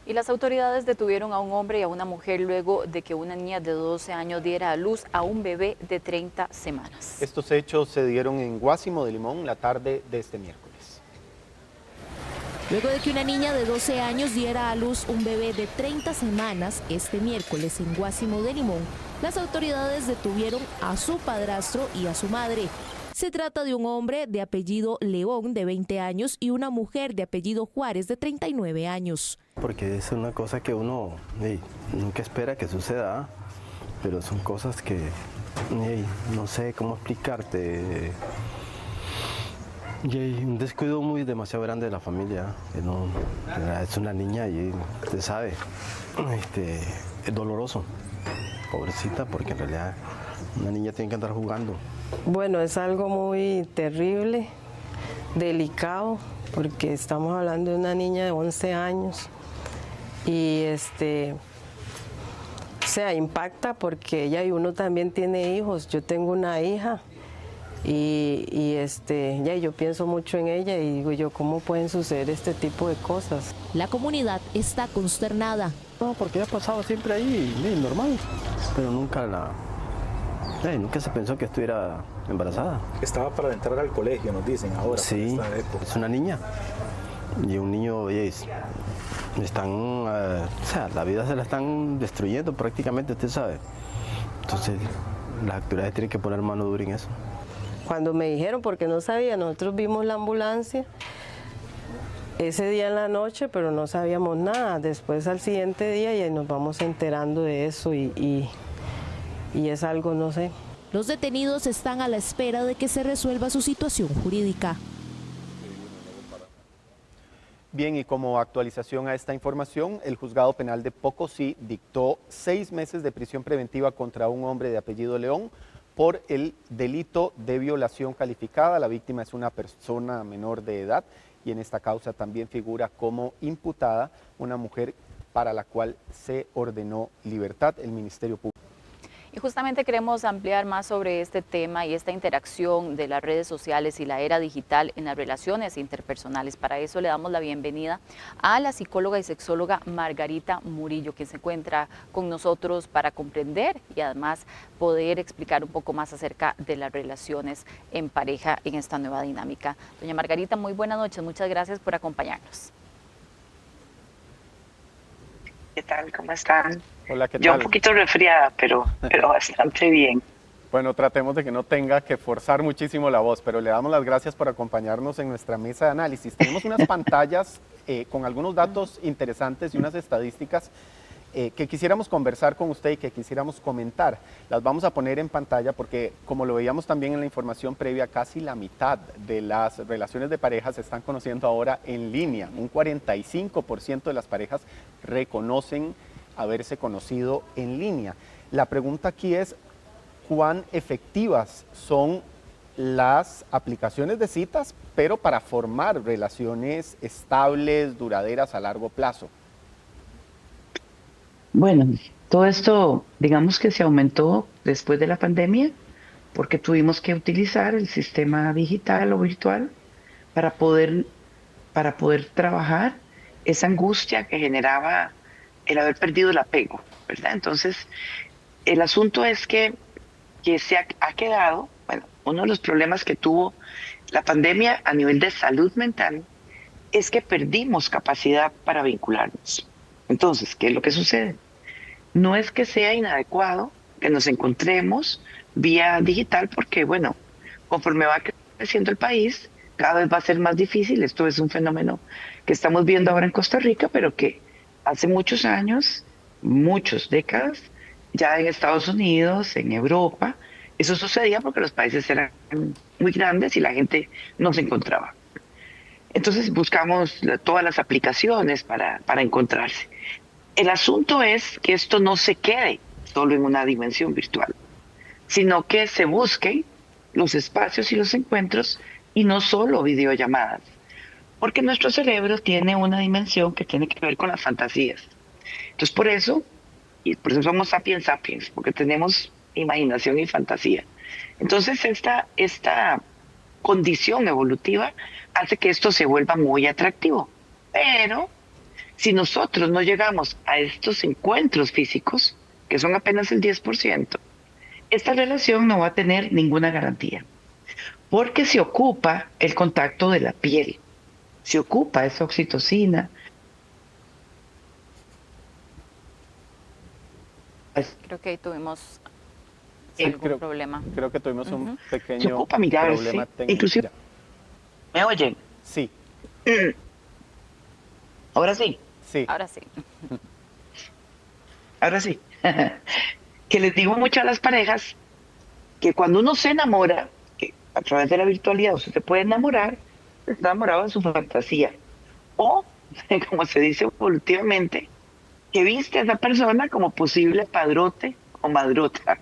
Y las autoridades detuvieron a un hombre y a una mujer luego de que una niña de 12 años diera a luz a un bebé de 30 semanas. Estos hechos se dieron en Guásimo de Limón la tarde de este miércoles. Luego de que una niña de 12 años diera a luz un bebé de 30 semanas, este miércoles en Guásimo de Limón, las autoridades detuvieron a su padrastro y a su madre. Se trata de un hombre de apellido León, de 20 años, y una mujer de apellido Juárez, de 39 años. Porque es una cosa que uno nunca espera que suceda, pero son cosas que no sé cómo explicarte. Y hay un descuido demasiado grande de la familia. Es una niña y usted sabe, es doloroso, pobrecita, porque en realidad una niña tiene que andar jugando. Bueno, es algo muy terrible, delicado, porque estamos hablando de una niña de 11 años y o sea, impacta porque ella y uno también tiene hijos. Yo tengo una hija y ya yo pienso mucho en ella y digo yo, ¿cómo pueden suceder este tipo de cosas? La comunidad está consternada. No, porque ella pasaba siempre ahí, normal, pero nunca se pensó que estuviera embarazada. Estaba para entrar al colegio, nos dicen ahora. Sí, es una niña. Y un niño, la vida se la están destruyendo prácticamente, usted sabe. Entonces, las autoridades tienen que poner mano dura en eso. Cuando me dijeron, porque no sabía, nosotros vimos la ambulancia ese día en la noche, pero no sabíamos nada. Después al siguiente día ya nos vamos enterando de eso y es algo, no sé. Los detenidos están a la espera de que se resuelva su situación jurídica. Bien, y como actualización a esta información, el Juzgado Penal de Pocosí dictó 6 meses de prisión preventiva contra un hombre de apellido León por el delito de violación calificada. La víctima es una persona menor de edad y en esta causa también figura como imputada una mujer para la cual se ordenó libertad. El Ministerio Público. Y justamente queremos ampliar más sobre este tema y esta interacción de las redes sociales y la era digital en las relaciones interpersonales. Para eso le damos la bienvenida a la psicóloga y sexóloga Margarita Murillo, que se encuentra con nosotros para comprender y además poder explicar un poco más acerca de las relaciones en pareja en esta nueva dinámica. Doña Margarita, muy buenas noches, muchas gracias por acompañarnos. ¿Qué tal? ¿Cómo están? Hola, ¿qué tal? Yo un poquito resfriada, pero bastante bien. Bueno, tratemos de que no tenga que forzar muchísimo la voz, pero le damos las gracias por acompañarnos en nuestra mesa de análisis. Tenemos unas pantallas con algunos datos interesantes y unas estadísticas que quisiéramos conversar con usted y que quisiéramos comentar. Las vamos a poner en pantalla porque, como lo veíamos también en la información previa, casi la mitad de las relaciones de pareja se están conociendo ahora en línea. Un 45% de las parejas reconocen haberse conocido en línea. La pregunta aquí es, ¿cuán efectivas son las aplicaciones de citas, pero para formar relaciones estables, duraderas a largo plazo? Bueno, todo esto, digamos que se aumentó después de la pandemia, porque tuvimos que utilizar el sistema digital o virtual para poder trabajar esa angustia que generaba el haber perdido el apego, ¿verdad? Entonces, el asunto es que se ha quedado, bueno, uno de los problemas que tuvo la pandemia a nivel de salud mental es que perdimos capacidad para vincularnos. Entonces, ¿qué es lo que sucede? No es que sea inadecuado que nos encontremos vía digital porque, bueno, conforme va creciendo el país, cada vez va a ser más difícil. Esto es un fenómeno que estamos viendo ahora en Costa Rica, pero que hace muchos años, muchas décadas, ya en Estados Unidos, en Europa, eso sucedía porque los países eran muy grandes y la gente no se encontraba. Entonces buscamos todas las aplicaciones para encontrarse. El asunto es que esto no se quede solo en una dimensión virtual, sino que se busquen los espacios y los encuentros y no solo videollamadas, porque nuestro cerebro tiene una dimensión que tiene que ver con las fantasías. Entonces por eso somos sapiens sapiens, porque tenemos imaginación y fantasía. Entonces esta condición evolutiva hace que esto se vuelva muy atractivo, pero si nosotros no llegamos a estos encuentros físicos, que son apenas el 10%, esta relación no va a tener ninguna garantía, porque se ocupa el contacto de la piel, se ocupa esa oxitocina. Creo que ahí tuvimos Sí, algún problema. Creo que tuvimos un Ujú. Se pequeño ocupa mirarse, problema técnico. inclusive, Ya. ¿me oyen? Sí, Ahora sí, sí. Ahora sí. ahora sí. Que les digo mucho a las parejas que cuando uno se enamora, que a través de la virtualidad usted se puede enamorar, está enamorado de su fantasía. O, como se dice evolutivamente, que viste a esa persona como posible padrote o madrota.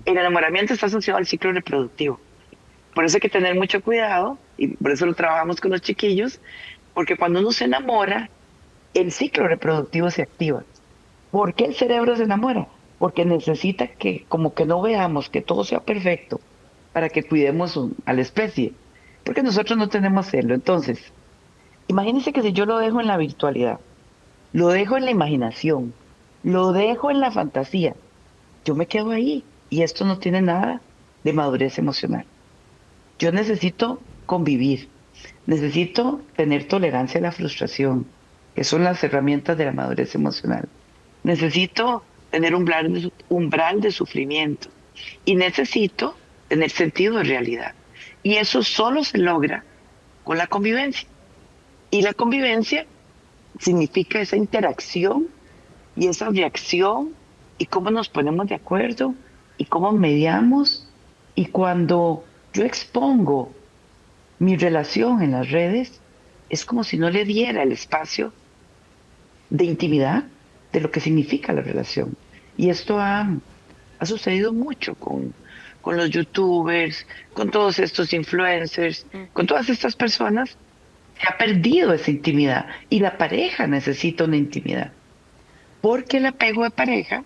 El enamoramiento está asociado al ciclo reproductivo. Por eso hay que tener mucho cuidado y por eso lo trabajamos con los chiquillos, porque cuando uno se enamora, el ciclo reproductivo se activa. ¿Por qué el cerebro se enamora? Porque necesita que como que no veamos que todo sea perfecto para que cuidemos a la especie. Porque nosotros no tenemos celo. Entonces, imagínense que si yo lo dejo en la virtualidad, lo dejo en la imaginación, lo dejo en la fantasía, yo me quedo ahí y esto no tiene nada de madurez emocional. Yo necesito convivir, necesito tener tolerancia a la frustración, que son las herramientas de la madurez emocional. Necesito tener umbral de sufrimiento y necesito tener sentido de realidad. Y eso solo se logra con la convivencia. Y la convivencia significa esa interacción y esa reacción y cómo nos ponemos de acuerdo y cómo mediamos. Y cuando yo expongo mi relación en las redes, es como si no le diera el espacio de intimidad de lo que significa la relación. Y esto ha sucedido mucho con los youtubers, con todos estos influencers, con todas estas personas. Se ha perdido esa intimidad y la pareja necesita una intimidad. Porque el apego de pareja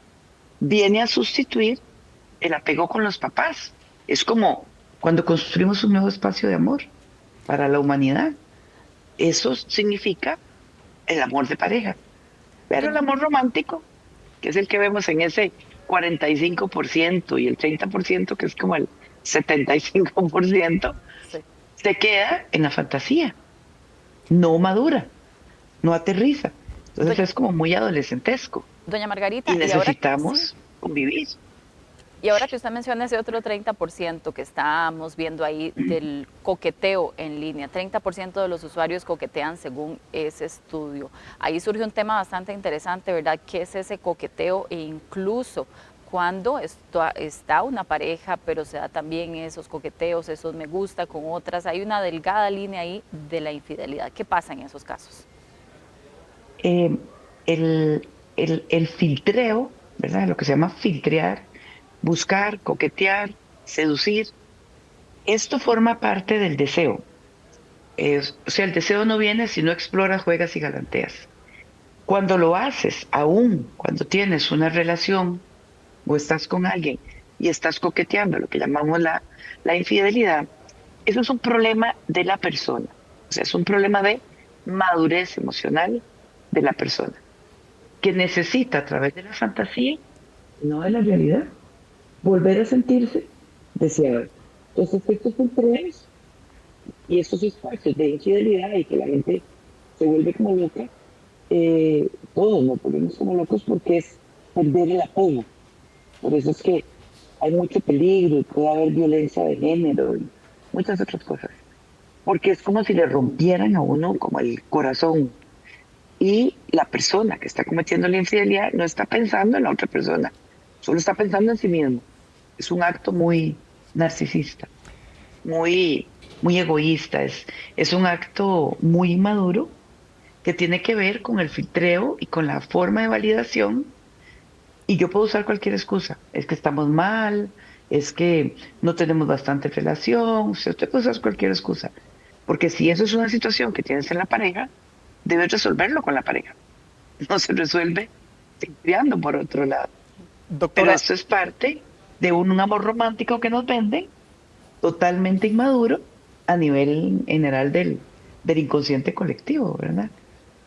viene a sustituir el apego con los papás. Es como cuando construimos un nuevo espacio de amor para la humanidad. Eso significa el amor de pareja. Pero el amor romántico, que es el que vemos en ese 45% y el 30%, que es como el 75%, Sí. se queda en la fantasía. No madura, no aterriza. Entonces Doña- es como muy adolescentesco Doña Margarita, y ahora, necesitamos sí, convivir. y ahora que usted menciona ese otro 30% que estábamos viendo ahí del coqueteo en línea, 30% de los usuarios coquetean según ese estudio. Ahí surge un tema bastante interesante, ¿verdad? ¿Qué es ese coqueteo? E incluso cuando está una pareja, pero se da también esos coqueteos, esos me gusta con otras, hay una delgada línea ahí de la infidelidad. ¿Qué pasa en esos casos? Eh, el filtreo, ¿verdad? Lo que se llama filtrear, buscar, coquetear, seducir, esto forma parte del deseo. O sea, el deseo no viene si no exploras, juegas y galanteas. Cuando lo haces, aún cuando tienes una relación o estás con alguien y estás coqueteando, lo que llamamos la infidelidad, eso es un problema de la persona. O sea, es un problema de madurez emocional de la persona, que necesita a través de la fantasía, no de la realidad, volver a sentirse deseado. Entonces, estos filtros y estos espacios de infidelidad y que la gente se vuelve como loca, todos nos volvemos como locos porque es perder el apego. Por eso es que hay mucho peligro y puede haber violencia de género y muchas otras cosas. Porque es como si le rompieran a uno como el corazón. Y la persona que está cometiendo la infidelidad no está pensando en la otra persona, solo está pensando en sí mismo. Es un acto muy narcisista, muy egoísta, es un acto muy inmaduro que tiene que ver con el filtreo y con la forma de validación. Y yo puedo usar cualquier excusa. Es que estamos mal, es que no tenemos bastante relación. O sea, usted puede usar cualquier excusa. Porque si eso es una situación que tienes en la pareja, debes resolverlo con la pareja. No se resuelve filtreando por otro lado. Pero Doctora, esto es parte de un amor romántico que nos venden, totalmente inmaduro a nivel general del inconsciente colectivo, ¿verdad?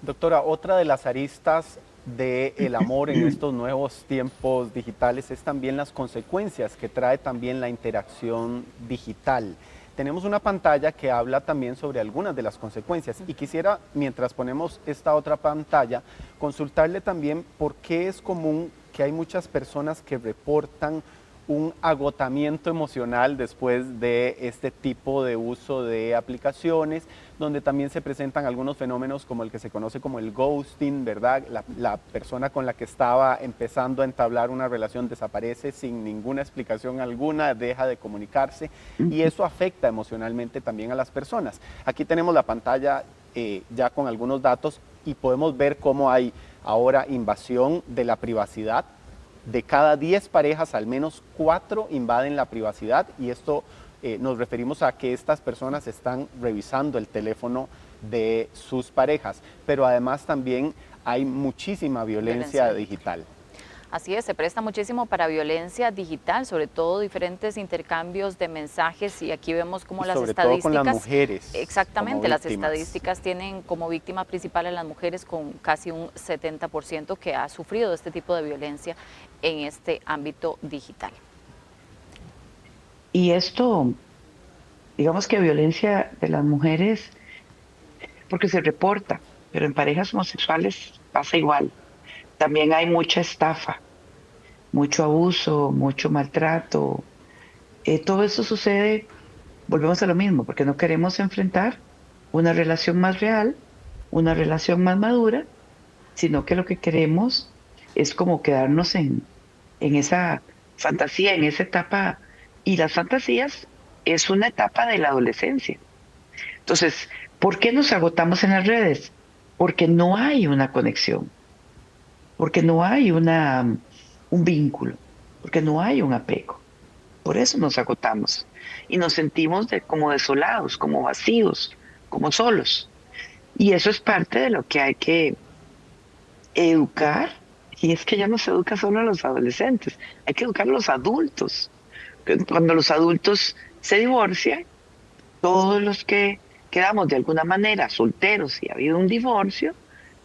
Doctora, otra de las aristas del amor en estos nuevos tiempos digitales es también las consecuencias que trae también la interacción digital. Tenemos una pantalla que habla también sobre algunas de las consecuencias y quisiera, mientras ponemos esta otra pantalla, consultarle también por qué es común que hay muchas personas que reportan un agotamiento emocional después de este tipo de uso de aplicaciones, donde también se presentan algunos fenómenos como el que se conoce como el ghosting, ¿verdad? La persona con la que estaba empezando a entablar una relación desaparece sin ninguna explicación alguna, deja de comunicarse y eso afecta emocionalmente también a las personas. Aquí tenemos la pantalla ya con algunos datos y podemos ver cómo hay ahora invasión de la privacidad. De cada 10 parejas, al menos 4 invaden la privacidad y esto nos referimos a que estas personas están revisando el teléfono de sus parejas, pero además también hay muchísima violencia digital. Así es, se presta muchísimo para violencia digital, sobre todo diferentes intercambios de mensajes y aquí vemos como las estadísticas. Sobre todo con las mujeres. Exactamente, las estadísticas tienen como víctima principal a las mujeres con casi un 70% que ha sufrido este tipo de violencia en este ámbito digital. Y esto, digamos que violencia de las mujeres, porque se reporta, pero en parejas homosexuales pasa igual. También hay mucha estafa, mucho abuso, mucho maltrato. Todo eso sucede, volvemos a lo mismo, porque no queremos enfrentar una relación más real, una relación más madura, sino que lo que queremos es como quedarnos en esa fantasía, en esa etapa. Y las fantasías es una etapa de la adolescencia. Entonces, ¿por qué nos agotamos en las redes? Porque no hay una conexión. Porque no hay un vínculo, porque no hay un apego. Por eso nos agotamos y nos sentimos como desolados, como vacíos, como solos. Y eso es parte de lo que hay que educar, y es que ya no se educa solo a los adolescentes, hay que educar a los adultos. Cuando los adultos se divorcian, todos los que quedamos de alguna manera solteros y ha habido un divorcio,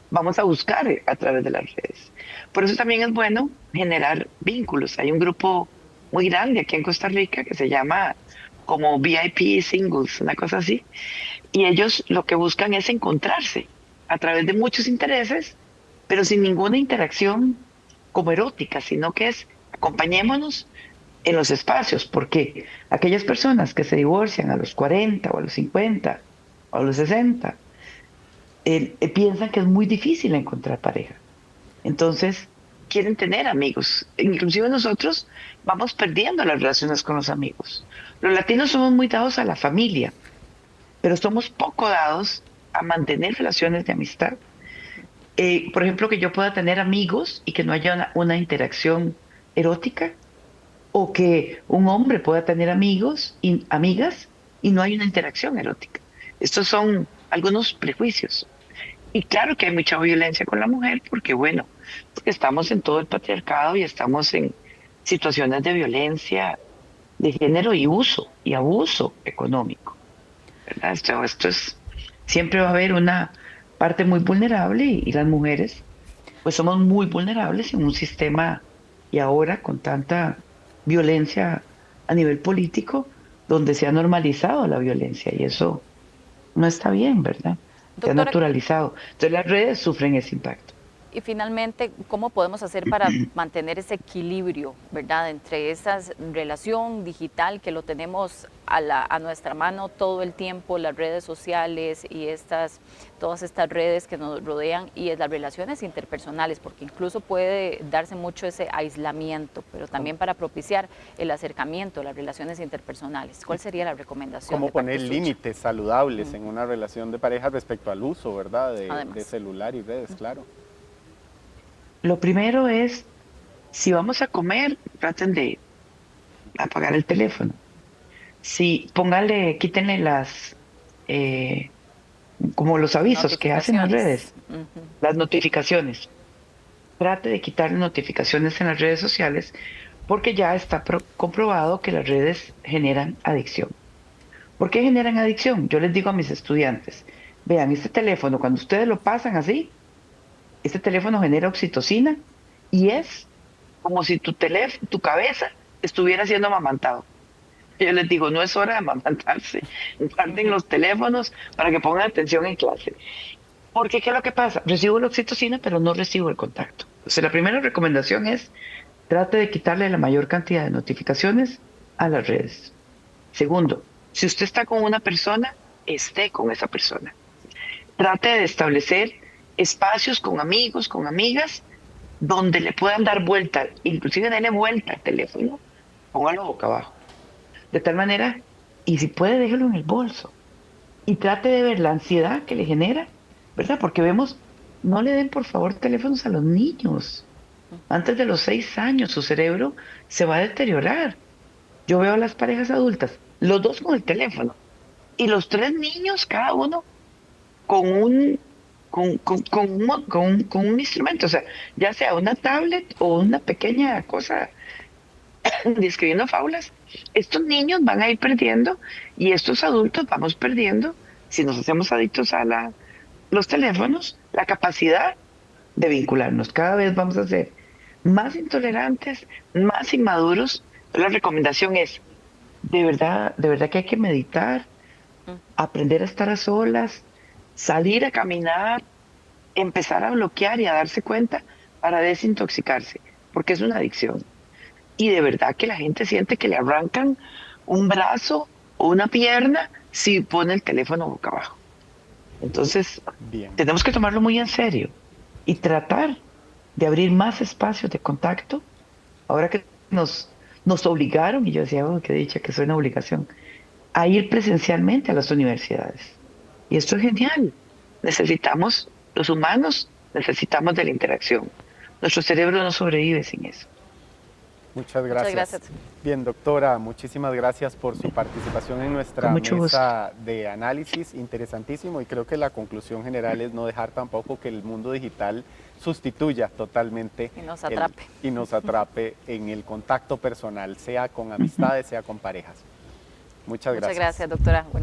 vamos a buscar a través de las redes. Por eso también es bueno generar vínculos. Hay un grupo muy grande aquí en Costa Rica que se llama como VIP Singles, una cosa así. Y ellos lo que buscan es encontrarse a través de muchos intereses, pero sin ninguna interacción como erótica, sino que es acompañémonos en los espacios, porque aquellas personas que se divorcian a los 40 o a los 50 o a los 60, piensan que es muy difícil encontrar pareja. Entonces, quieren tener amigos. Inclusive nosotros vamos perdiendo las relaciones con los amigos. Los latinos somos muy dados a la familia, pero somos poco dados a mantener relaciones de amistad. Por ejemplo, que yo pueda tener amigos y que no haya una interacción erótica, o que un hombre pueda tener amigos y amigas y no hay una interacción erótica. Estos son algunos prejuicios. Y claro que hay mucha violencia con la mujer porque, bueno, porque estamos en todo el patriarcado y estamos en situaciones de violencia de género y uso y abuso económico, ¿verdad? Esto es, siempre va a haber una parte muy vulnerable y las mujeres pues somos muy vulnerables en un sistema y ahora con tanta violencia a nivel político donde se ha normalizado la violencia y eso no está bien, ¿verdad? Se ha Doctora, naturalizado. Entonces las redes sufren ese impacto. y finalmente, ¿cómo podemos hacer para mantener ese equilibrio, verdad, entre esa relación digital que lo tenemos a nuestra mano todo el tiempo, las redes sociales y todas estas redes que nos rodean y las relaciones interpersonales, porque incluso puede darse mucho ese aislamiento, pero también para propiciar el acercamiento, las relaciones interpersonales? ¿Cuál sería la recomendación? ¿Cómo poner límites saludables en una relación de pareja respecto al uso, verdad, de celular y redes, claro? Lo primero es, si vamos a comer, traten de apagar el teléfono. Si, quítenle como los avisos que hacen las redes, las notificaciones. Trate de quitarle notificaciones en las redes sociales porque ya está comprobado que las redes generan adicción. ¿Por qué generan adicción? Yo les digo a mis estudiantes, Vean, este teléfono, cuando ustedes lo pasan así, este teléfono genera oxitocina y es como si tu cabeza estuviera siendo amamantado. Yo les digo, no es hora de amamantarse. Guarden los teléfonos para que pongan atención en clase. Porque, ¿qué es lo que pasa? Recibo la oxitocina, pero no recibo el contacto. Entonces, la primera recomendación es, trate de quitarle la mayor cantidad de notificaciones a las redes. Segundo, si usted está con una persona, esté con esa persona. Trate de establecer espacios con amigos, con amigas, donde le puedan dar vuelta, inclusive darle vuelta al teléfono, póngalo boca abajo. De tal manera, y si puede, déjelo en el bolso. Y trate de ver la ansiedad que le genera, ¿verdad? Porque vemos, no le den por favor teléfonos a los niños. Antes de los 6 años su cerebro se va a deteriorar. Yo veo a las parejas adultas, los dos con el teléfono, y los 3 niños, cada uno, con un instrumento, o sea, ya sea una tablet o una pequeña cosa describiendo fábulas. Estos niños van a ir perdiendo y estos adultos vamos perdiendo, si nos hacemos adictos a los teléfonos, la capacidad de vincularnos. Cada vez vamos a ser más intolerantes, más inmaduros. La recomendación es, de verdad que hay que meditar, aprender a estar a solas, salir a caminar, empezar a bloquear y a darse cuenta para desintoxicarse, porque es una adicción. Y de verdad que la gente siente que le arrancan un brazo o una pierna si pone el teléfono boca abajo. Entonces, tenemos que tomarlo muy en serio y tratar de abrir más espacios de contacto. Ahora que nos obligaron, y yo decía, oh, qué dicha que es una obligación, a ir presencialmente a las universidades. Y esto es genial. Necesitamos, los humanos, necesitamos de la interacción. Nuestro cerebro no sobrevive sin eso. Muchas gracias. Bien, doctora, muchísimas gracias por su participación en nuestra mesa de análisis, interesantísimo, y creo que la conclusión general es no dejar tampoco que el mundo digital sustituya totalmente y nos atrape en el contacto personal, sea con amistades, sea con parejas. Muchas gracias. Muchas gracias, doctora.